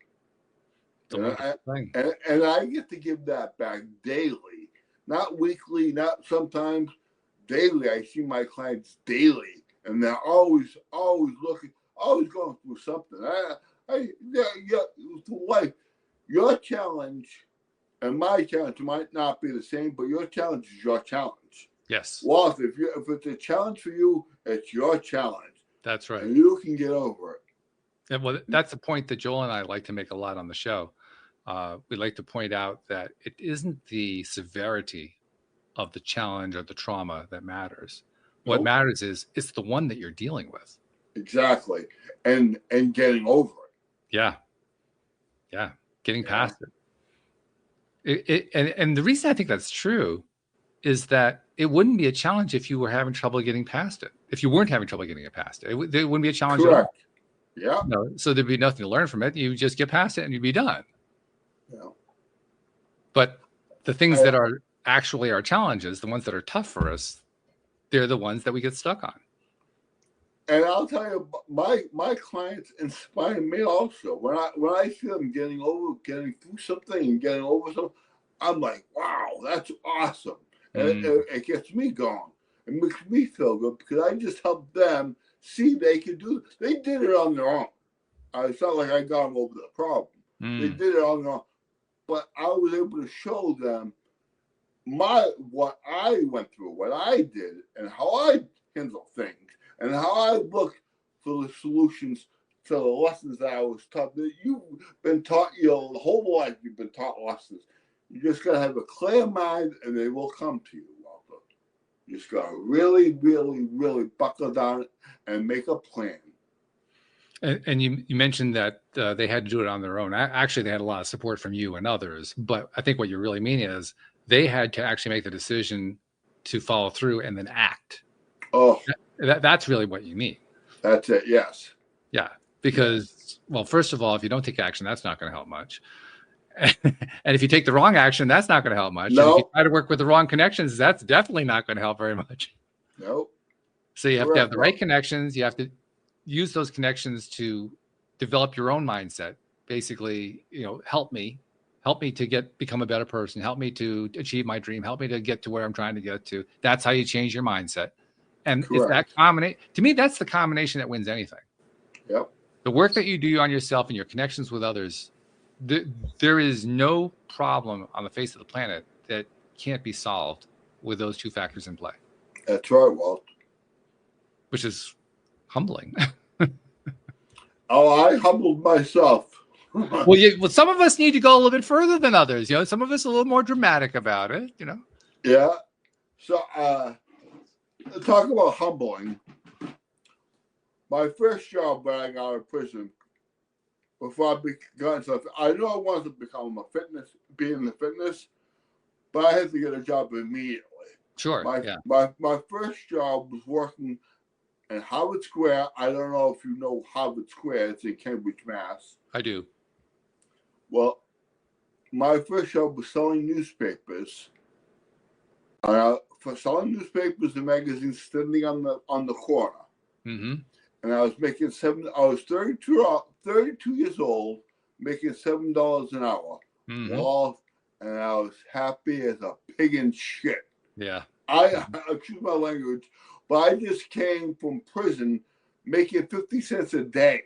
And I get to give that back daily, not weekly, not sometimes daily. I see my clients daily, and they're always looking, always going through something. Life, your challenge and my challenge might not be the same, but your challenge is your challenge. Yes. Walt, if it's a challenge for you, it's your challenge. That's right. And you can get over it. And well, that's the point that Joel and I like to make a lot on the show. We like to point out that it isn't the severity of the challenge or the trauma that matters. What matters is it's the one that you're dealing with. Exactly. And getting over it. Yeah. Yeah. Getting past it. And the reason I think that's true is that it wouldn't be a challenge if you were having trouble getting past it. If you weren't having trouble getting it past it, there wouldn't be a challenge at all. Yeah. No, so there'd be nothing to learn from it. You just get past it and you'd be done. Yeah. But the things that are actually our challenges, the ones that are tough for us, they're the ones that we get stuck on. And I'll tell you, my clients inspire me also. When I see them getting through something and getting over something, I'm like, wow, that's awesome. And it gets me going. It makes me feel good because I just helped them see they could do it. They did it on their own. It's not like I got them over the problem. They did it on their own. But I was able to show them what I went through, what I did, and how I handle things, and how I look for the solutions to the lessons that I was taught. That you've been taught your whole life. You've been taught lessons. You just gotta have a clear mind, and they will come to you, Walter. You just gotta really, really, really buckle down and make a plan. And you mentioned that they had to do it on their own. Actually, they had a lot of support from you and others. But I think what you really mean is they had to actually make the decision to follow through and then act. Oh, that's really what you mean. That's it. Yes. Yeah. Because, well, first of all, if you don't take action, that's not going to help much. And if you take the wrong action, that's not going to help much. No. And if you try to work with the wrong connections, that's definitely not going to help very much. Nope. So you have to have the right connections. You have to use those connections to develop your own mindset. Basically, help me to become a better person. Help me to achieve my dream. Help me to get to where I'm trying to get to. That's how you change your mindset. And it's that to me, that's the combination that wins anything. Yep. The work that you do on yourself and your connections with others, there is no problem on the face of the planet that can't be solved with those two factors in play. That's right, Walt. Which is humbling. Oh, I humbled myself. Well, some of us need to go a little bit further than others. Some of us are a little more dramatic about it. Yeah. So, talk about humbling. My first job when I got out of prison, before I got into I knew I wanted to be in the fitness, but I had to get a job immediately. Sure. My first job was working in Harvard Square. I don't know if you know Harvard Square. It's in Cambridge, Mass. I do. Well, my first job was selling newspapers. For selling newspapers and magazines, standing on the corner. Mm-hmm. And I was making I was 32 years old, making $7 an hour. Mm-hmm. Well, and I was happy as a pig in shit. Yeah. Excuse my language, but I just came from prison making 50 cents a day.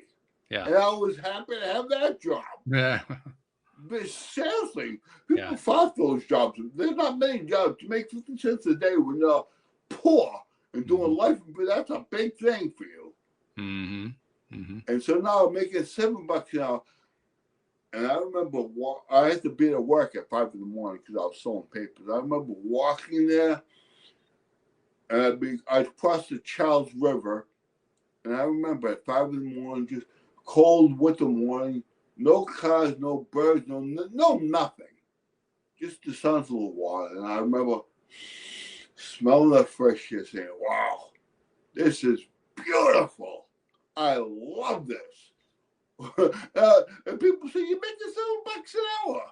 Yeah. And I was happy to have that job. Yeah. But seriously, people fought those jobs. There's not many jobs to make 50 cents a day when you're poor and doing life, but that's a big thing for you. Mm-hmm. Mm-hmm. And so now I'm making $7 an hour. And I remember I had to be at work at 5 in the morning because I was selling papers. I remember walking there, and I'd cross the Charles River, and I remember at 5 in the morning, just cold winter morning, no cars, no birds, no nothing, just the sounds of the water. And I remember smelling the fresh air, saying, "Wow, this is beautiful. I love this." And people say, "You're making $7 an hour."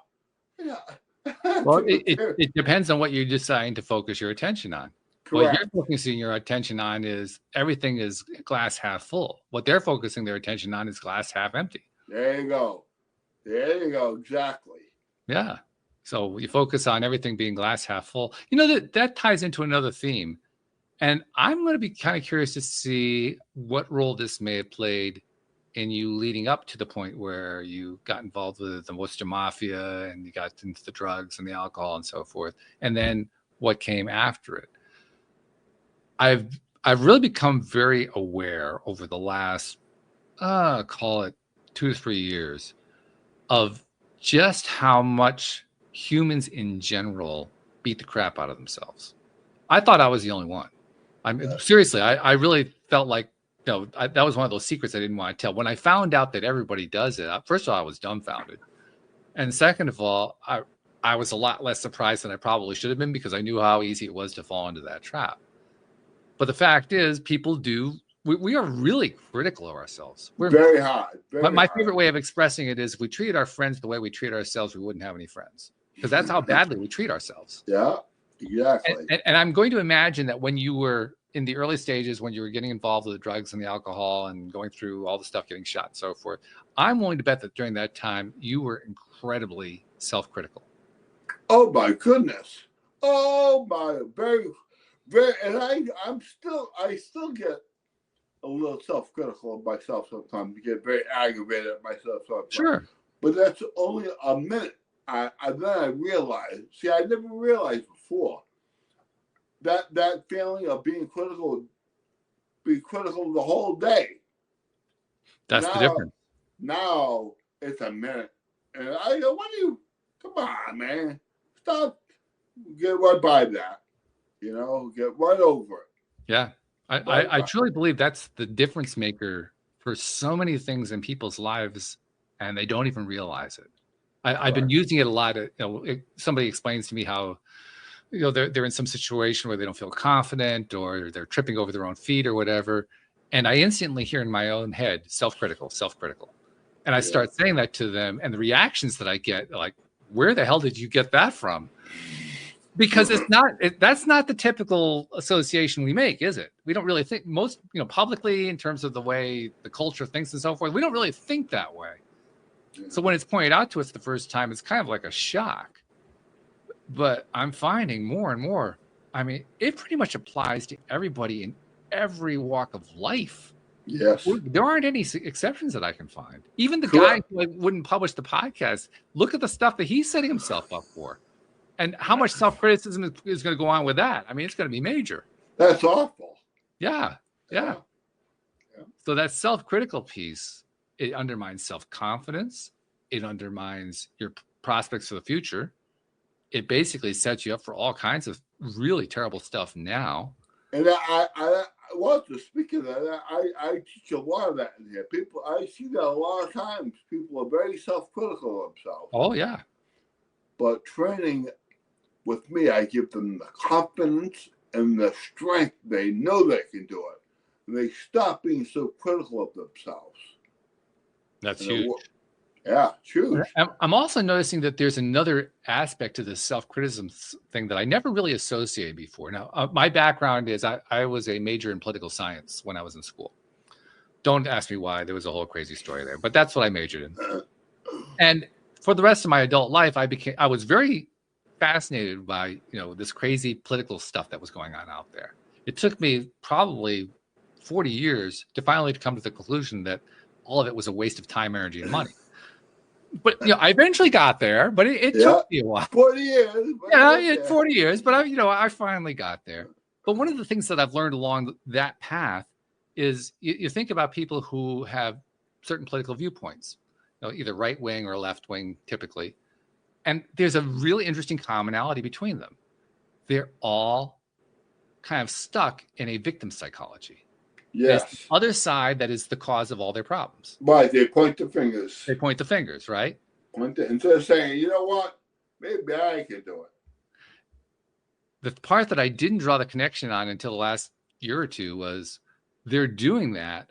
Yeah. Well, it depends on what you're deciding to focus your attention on. Correct. What you're focusing your attention on is everything is glass half full. What they're focusing their attention on is glass half empty. There you go. Exactly. Yeah. So you focus on everything being glass half full. That ties into another theme. And I'm going to be kind of curious to see what role this may have played in you leading up to the point where you got involved with the Worcester Mafia and you got into the drugs and the alcohol and so forth. And then what came after it. I've really become very aware over the last, call it 2 to 3 years, of just how much humans in general beat the crap out of themselves. I thought I was the only one. Seriously, I really felt like, that was one of those secrets I didn't want to tell. When I found out that everybody does it, first of all, I was dumbfounded. And second of all, I was a lot less surprised than I probably should have been because I knew how easy it was to fall into that trap. But the fact is, people do. We are really critical of ourselves. We're very hard. My favorite way of expressing it is, if we treated our friends the way we treat ourselves, we wouldn't have any friends, because that's how badly we treat ourselves. Yeah, exactly. And I'm going to imagine that when you were in the early stages when you were getting involved with the drugs and the alcohol and going through all the stuff, getting shot and so forth, I'm willing to bet that during that time you were incredibly self-critical. Oh my goodness. Oh my, very, very, and I still get a little self-critical of myself sometimes. I get very aggravated at myself sometimes. Sure. But that's only a minute. Then I realized. See, I never realized before that feeling of being critical the whole day. That's the difference. Now it's a minute, and I go, "What do you? Come on, man, stop. Get right by that. Get right over it." Yeah, I truly believe that's the difference maker for so many things in people's lives, and they don't even realize it. I've been using it a lot. Somebody explains to me how they're in some situation where they don't feel confident or they're tripping over their own feet or whatever, and I instantly hear in my own head self-critical, and I start saying that to them, and the reactions that I get are like, where the hell did you get that from? Because that's not the typical association we make, is it? We don't really think most, publicly in terms of the way the culture thinks and so forth. We don't really think that way. So when it's pointed out to us the first time, it's kind of like a shock. But I'm finding more and more, I mean, it pretty much applies to everybody in every walk of life. Yes. There aren't any exceptions that I can find. Even the guy who wouldn't publish the podcast, look at the stuff that he's setting himself up for. And how much self-criticism is going to go on with that? I mean, it's going to be major. That's awful. Yeah. So that self-critical piece, it undermines self-confidence. It undermines your prospects for the future. It basically sets you up for all kinds of really terrible stuff now. And Walter, speaking of that, I teach a lot of that in here. I see that a lot of times. People are very self-critical of themselves. Oh, yeah. But training with me, I give them the confidence and the strength. They know they can do it. And they stop being so critical of themselves. That's huge. Yeah, huge. I'm also noticing that there's another aspect to this self-criticism thing that I never really associated before. Now, my background is I was a major in political science when I was in school. Don't ask me why. There was a whole crazy story there, but that's what I majored in. And for the rest of my adult life, I was very fascinated by this crazy political stuff that was going on out there. It took me probably 40 years to finally come to the conclusion that all of it was a waste of time, energy, and money. But I eventually got there, but it took me a while. 40 years. Yeah, 40 years, but I finally got there. But one of the things that I've learned along that path is you think about people who have certain political viewpoints, either right wing or left wing, typically, and there's a really interesting commonality between them. They're all kind of stuck in a victim psychology. Yes. It's the other side that is the cause of all their problems. Right. They point the fingers. Right? Instead of saying, you know what? Maybe I can do it. The part that I didn't draw the connection on until the last year or two was they're doing that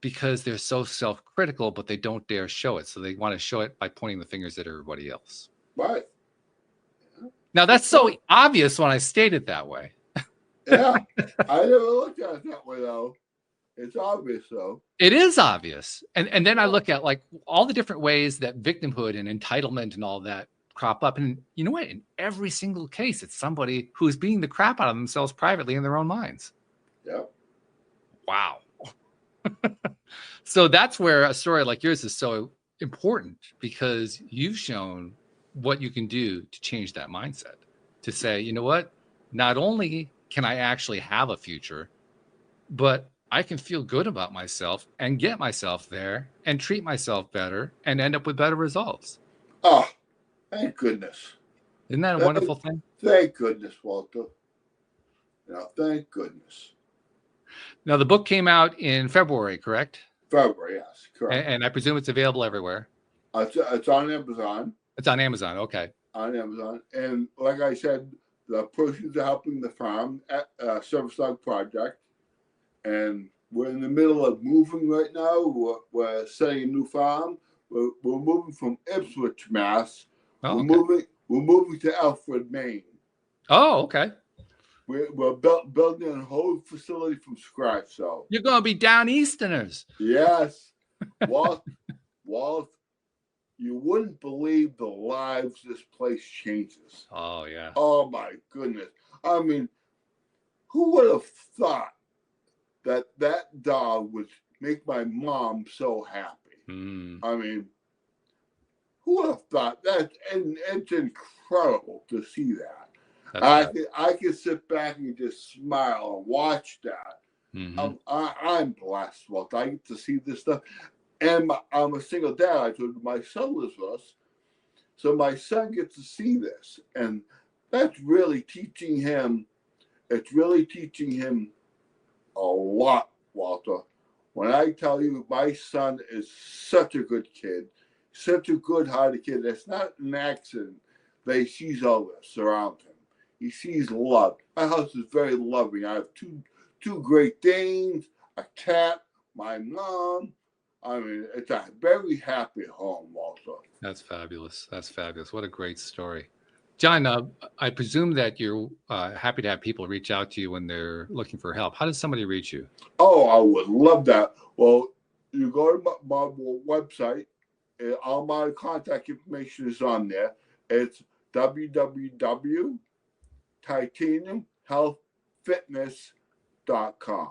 because they're so self-critical, but they don't dare show it. So they want to show it by pointing the fingers at everybody else. Right. Now, that's so obvious when I state it that way. Yeah. I never looked at it that way, though. It's obvious, though. It is obvious. And then I look at like all the different ways that victimhood and entitlement and all that crop up. And you know what? In every single case, it's somebody who's beating the crap out of themselves privately in their own minds. Yeah. Wow. So that's where a story like yours is so important, because you've shown what you can do to change that mindset, to say, you know what? Not only can I actually have a future, but I can feel good about myself and get myself there and treat myself better and end up with better results. Oh, thank goodness. Isn't that a wonderful thing? Thank goodness, Walter. Thank goodness. Now, the book came out in February, correct? February, yes, correct. And I presume it's available everywhere. It's on Amazon. It's on Amazon, okay. On Amazon. And like I said, the proceeds are helping the farm at Service Dog Project. And we're in the middle of moving right now. We're setting a new farm. We're moving from Ipswich, Mass. Oh, okay. We're moving to Alfred, Maine. Oh, okay. we're building a whole facility from scratch. So You're going to be down Easterners. yes, Walt, you wouldn't believe the lives this place changes. Oh, yeah. Oh, my goodness. I mean, who would have thought that dog would make my mom so happy? I mean, who would have thought that? And it's incredible to see that. I can sit back and just smile and watch that. I'm blessed, Walt. I get to see this stuff. And I'm a single dad. I told you my son lives with us. So my son gets to see this. And that's really teaching him. It's really teaching him a lot, Walter. When I tell you my son is such a good kid, such a good-hearted kid, it's not an accident that he sees all this around him. He sees love. My house is very loving. I have two Great Danes, a cat, my mom. I mean, it's a very happy home, Walter. That's fabulous. That's fabulous. What a great story. John, I presume that you're happy to have people reach out to you when they're looking for help. How does somebody reach you? Oh, I would love that. Well, you go to my website. All my contact information is on there. It's www.titaniumhealthfitness.com.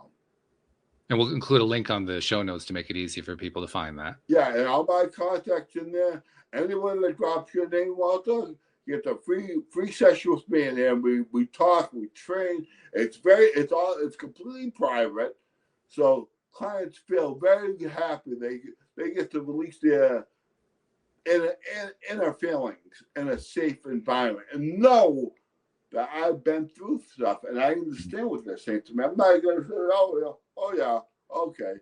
And we'll include a link on the show notes to make it easy for people to find that. Yeah, and all my contacts in there. Anyone that drops your name, Walter, get a free session with me, and then we talk, we train. It's completely private, so clients feel very happy. They get to release their inner feelings in a safe environment and know that I've been through stuff and I understand what they're saying to me. I'm not going to say, oh yeah, okay.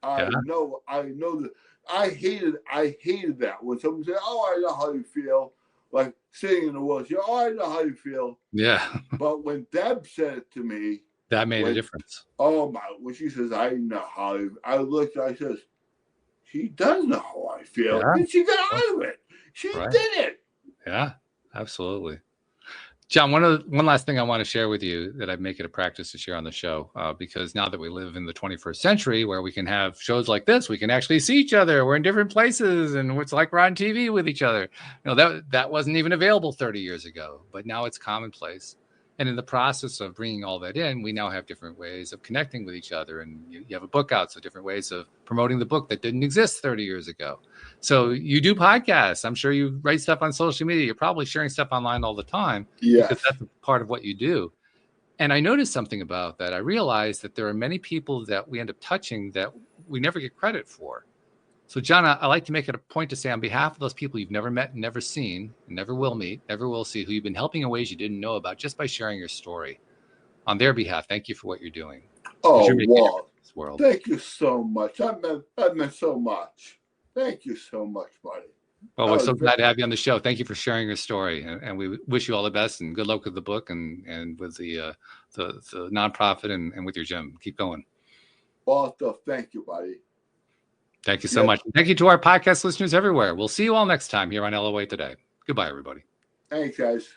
I know that. I hated that when someone said, "Oh, I know how you feel," like sitting in the woods. Oh, I know how you feel. Yeah. But when Deb said it to me, that made a difference. Oh my! When she says, "I know how," I looked. I says, "She does know how I feel," and she got out of it. She did it. Yeah, absolutely. John, one last thing I want to share with you that I make it a practice to share on the show, because now that we live in the 21st century where we can have shows like this, we can actually see each other. We're in different places, and it's like we're on TV with each other. You know, that wasn't even available 30 years ago, but now it's commonplace. And in the process of bringing all that in, we now have different ways of connecting with each other. And you have a book out, so different ways of promoting the book that didn't exist 30 years ago. So you do podcasts. I'm sure you write stuff on social media. You're probably sharing stuff online all the time. Yes. Because that's a part of what you do. And I noticed something about that. I realized that there are many people that we end up touching that we never get credit for. So, John, I like to make it a point to say on behalf of those people you've never met, never seen, never will meet, never will see, who you've been helping in ways you didn't know about just by sharing your story. On their behalf, thank you for what you're doing. Oh, Walt, thank you so much. That meant so much. Thank you so much, buddy. Well, we're so glad to have you on the show. Thank you for sharing your story, and we wish you all the best and good luck with the book and with the nonprofit and with your gym. Keep going. Walter, thank you, buddy. Thank you so much. Thank you to our podcast listeners everywhere. We'll see you all next time here on LOA Today. Goodbye, everybody. Thanks, guys.